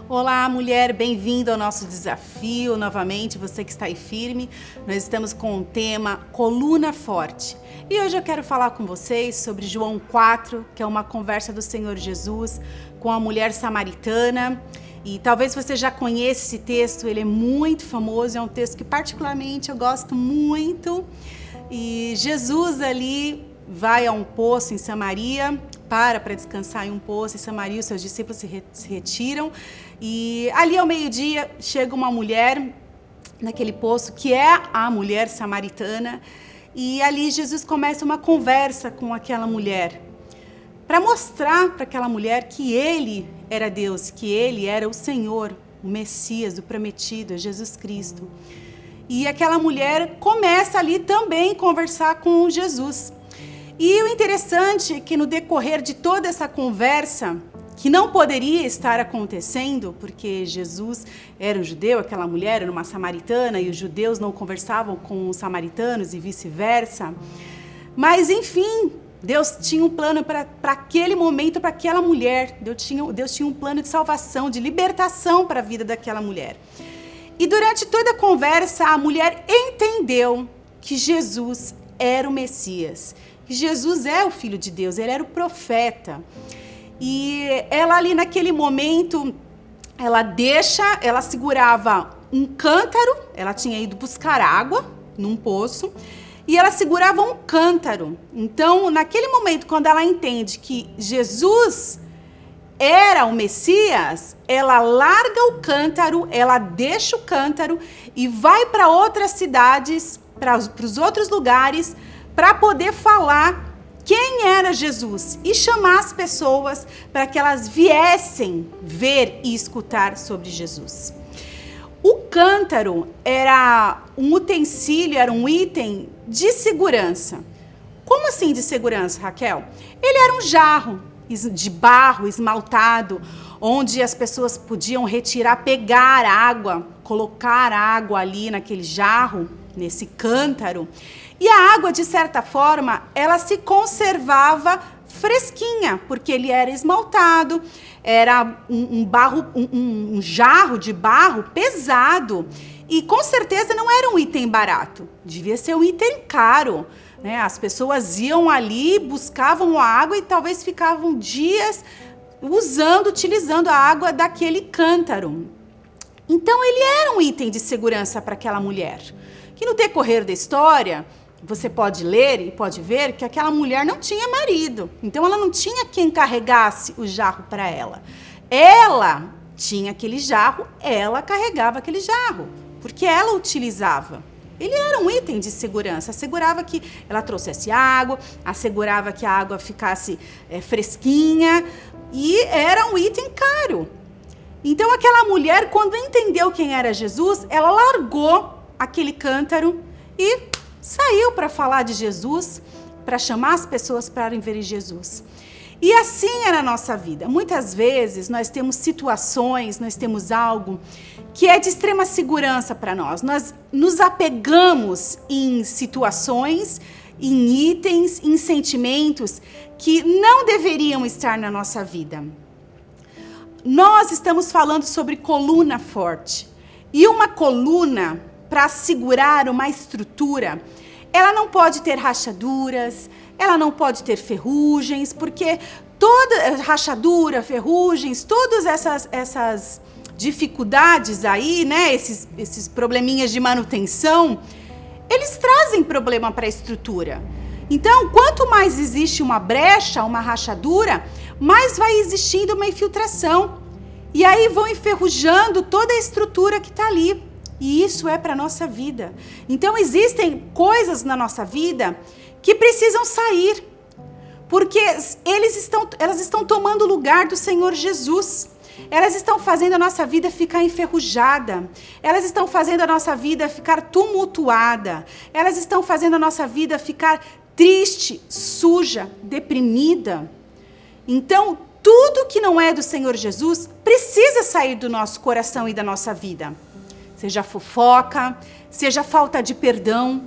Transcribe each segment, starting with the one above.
Olá, mulher, bem-vindo ao nosso desafio. Novamente, você que está aí firme, nós estamos com o tema Coluna Forte. E hoje eu quero falar com vocês sobre João 4, que é uma conversa do Senhor Jesus com a mulher samaritana. E talvez você já conheça esse texto, ele é muito famoso, é um texto que particularmente eu gosto muito. E Jesus ali vai a um poço em Samaria, para descansar em um poço em Samaria, os seus discípulos se retiram. E ali ao meio-dia chega uma mulher naquele poço, que é a mulher samaritana. E ali Jesus começa uma conversa com aquela mulher, para mostrar para aquela mulher que ele era Deus, que ele era o Senhor, o Messias, o prometido, Jesus Cristo. E aquela mulher começa ali também a conversar com Jesus. E o interessante é que no decorrer de toda essa conversa, que não poderia estar acontecendo, porque Jesus era um judeu, aquela mulher era uma samaritana, e os judeus não conversavam com os samaritanos e vice-versa. Mas, enfim, Deus tinha um plano para aquele momento, para aquela mulher. Deus tinha um plano de salvação, de libertação para a vida daquela mulher. E durante toda a conversa, a mulher entendeu que Jesus era o Messias, que Jesus é o Filho de Deus, ele era o profeta. E ela ali naquele momento, ela segurava um cântaro, ela tinha ido buscar água num poço, e ela segurava um cântaro. Então, naquele momento, quando ela entende que Jesus era o Messias, ela larga o cântaro, ela deixa o cântaro e vai para outras cidades, para os outros lugares, para poder falar quem era Jesus e chamar as pessoas para que elas viessem ver e escutar sobre Jesus. O cântaro era um utensílio, era um item de segurança. Como assim de segurança, Raquel? Ele era um jarro de barro esmaltado, onde as pessoas podiam retirar, pegar água, colocar água ali naquele jarro, nesse cântaro. E a água, de certa forma, ela se conservava fresquinha, porque ele era esmaltado, era um jarro de barro pesado. E com certeza não era um item barato, devia ser um item caro, né? As pessoas iam ali, buscavam a água e talvez ficavam dias utilizando a água daquele cântaro. Então ele era um item de segurança para aquela mulher, que no decorrer da história, você pode ler e pode ver que aquela mulher não tinha marido. Então, ela não tinha quem carregasse o jarro para ela. Ela tinha aquele jarro, ela carregava aquele jarro, porque ela utilizava. Ele era um item de segurança, assegurava que ela trouxesse água, assegurava que a água ficasse fresquinha, e era um item caro. Então, aquela mulher, quando entendeu quem era Jesus, ela largou aquele cântaro e saiu para falar de Jesus, para chamar as pessoas para verem Jesus. E assim é na nossa vida. Muitas vezes nós temos situações, nós temos algo que é de extrema segurança para nós. Nós nos apegamos em situações, em itens, em sentimentos que não deveriam estar na nossa vida. Nós estamos falando sobre coluna forte. E uma coluna, para segurar uma estrutura, ela não pode ter rachaduras, ela não pode ter ferrugens, porque toda rachadura, ferrugens, todas essas dificuldades aí, né, esses probleminhas de manutenção, eles trazem problema para a estrutura. Então, quanto mais existe uma brecha, uma rachadura, mais vai existindo uma infiltração. E aí vão enferrujando toda a estrutura que está ali. E isso é para a nossa vida. Então, existem coisas na nossa vida que precisam sair, porque elas estão tomando o lugar do Senhor Jesus. Elas estão fazendo a nossa vida ficar enferrujada. Elas estão fazendo a nossa vida ficar tumultuada. Elas estão fazendo a nossa vida ficar triste, suja, deprimida. Então, tudo que não é do Senhor Jesus precisa sair do nosso coração e da nossa vida. Seja fofoca, seja falta de perdão,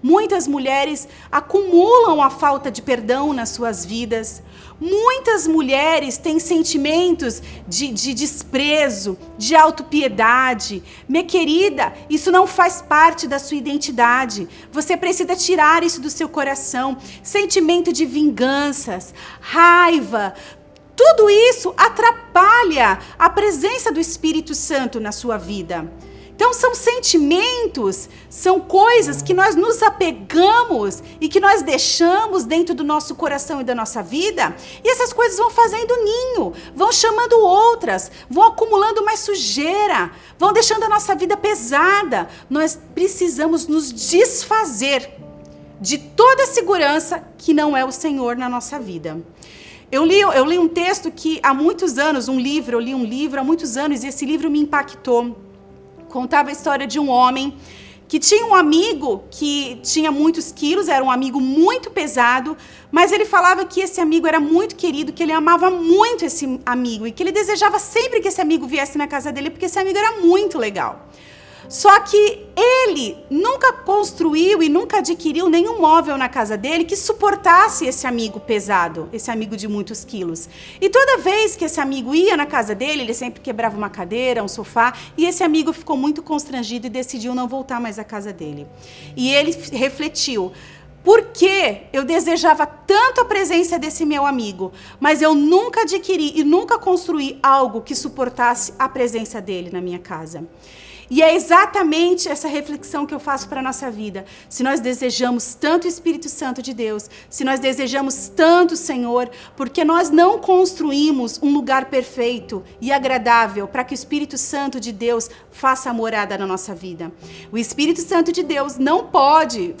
Muitas mulheres acumulam a falta de perdão nas suas vidas. Muitas mulheres têm sentimentos de desprezo, de autopiedade. Minha querida, isso não faz parte da sua identidade. Você precisa tirar isso do seu coração. Sentimento de vinganças, raiva, tudo isso atrapalha a presença do Espírito Santo na sua vida. Então são sentimentos, são coisas que nós nos apegamos e que nós deixamos dentro do nosso coração e da nossa vida, e essas coisas vão fazendo ninho, vão chamando outras, vão acumulando mais sujeira, vão deixando a nossa vida pesada. Nós precisamos nos desfazer de toda a segurança que não é o Senhor na nossa vida. Eu li um texto que há muitos anos, eu li um livro há muitos anos, e esse livro me impactou. Contava a história de um homem que tinha um amigo que tinha muitos quilos, era um amigo muito pesado, mas ele falava que esse amigo era muito querido, que ele amava muito esse amigo e que ele desejava sempre que esse amigo viesse na casa dele, porque esse amigo era muito legal. Só que ele nunca construiu e nunca adquiriu nenhum móvel na casa dele que suportasse esse amigo pesado, esse amigo de muitos quilos. E toda vez que esse amigo ia na casa dele, ele sempre quebrava uma cadeira, um sofá, e esse amigo ficou muito constrangido e decidiu não voltar mais à casa dele. E ele refletiu: por que eu desejava tanto a presença desse meu amigo, mas eu nunca adquiri e nunca construí algo que suportasse a presença dele na minha casa? E é exatamente essa reflexão que eu faço para a nossa vida. Se nós desejamos tanto o Espírito Santo de Deus, se nós desejamos tanto o Senhor, porque nós não construímos um lugar perfeito e agradável para que o Espírito Santo de Deus faça a morada na nossa vida. O Espírito Santo de Deus não pode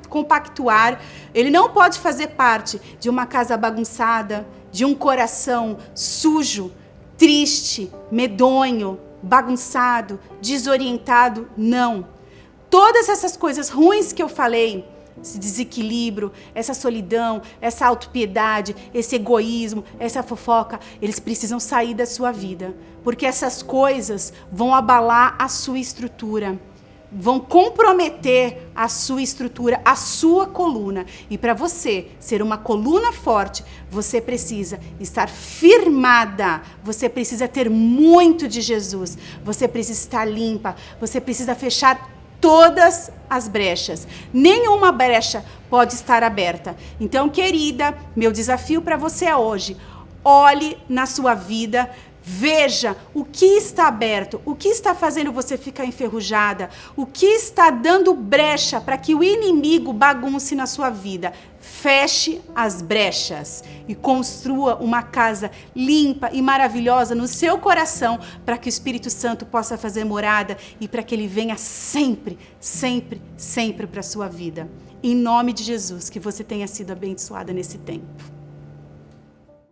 compactuar, ele não pode fazer parte de uma casa bagunçada, de um coração sujo, triste, medonho, bagunçado, desorientado, não. Todas essas coisas ruins que eu falei, esse desequilíbrio, essa solidão, essa autopiedade, esse egoísmo, essa fofoca, eles precisam sair da sua vida, porque essas coisas vão abalar a sua estrutura, vão comprometer a sua estrutura, a sua coluna. E para você ser uma coluna forte, você precisa estar firmada, você precisa ter muito de Jesus, você precisa estar limpa, você precisa fechar todas as brechas. Nenhuma brecha pode estar aberta. Então, querida, meu desafio para você é hoje: olhe na sua vida, veja o que está aberto, o que está fazendo você ficar enferrujada, o que está dando brecha para que o inimigo bagunce na sua vida. Feche as brechas e construa uma casa limpa e maravilhosa no seu coração, para que o Espírito Santo possa fazer morada e para que ele venha sempre, sempre, sempre para a sua vida. Em nome de Jesus, que você tenha sido abençoada nesse tempo.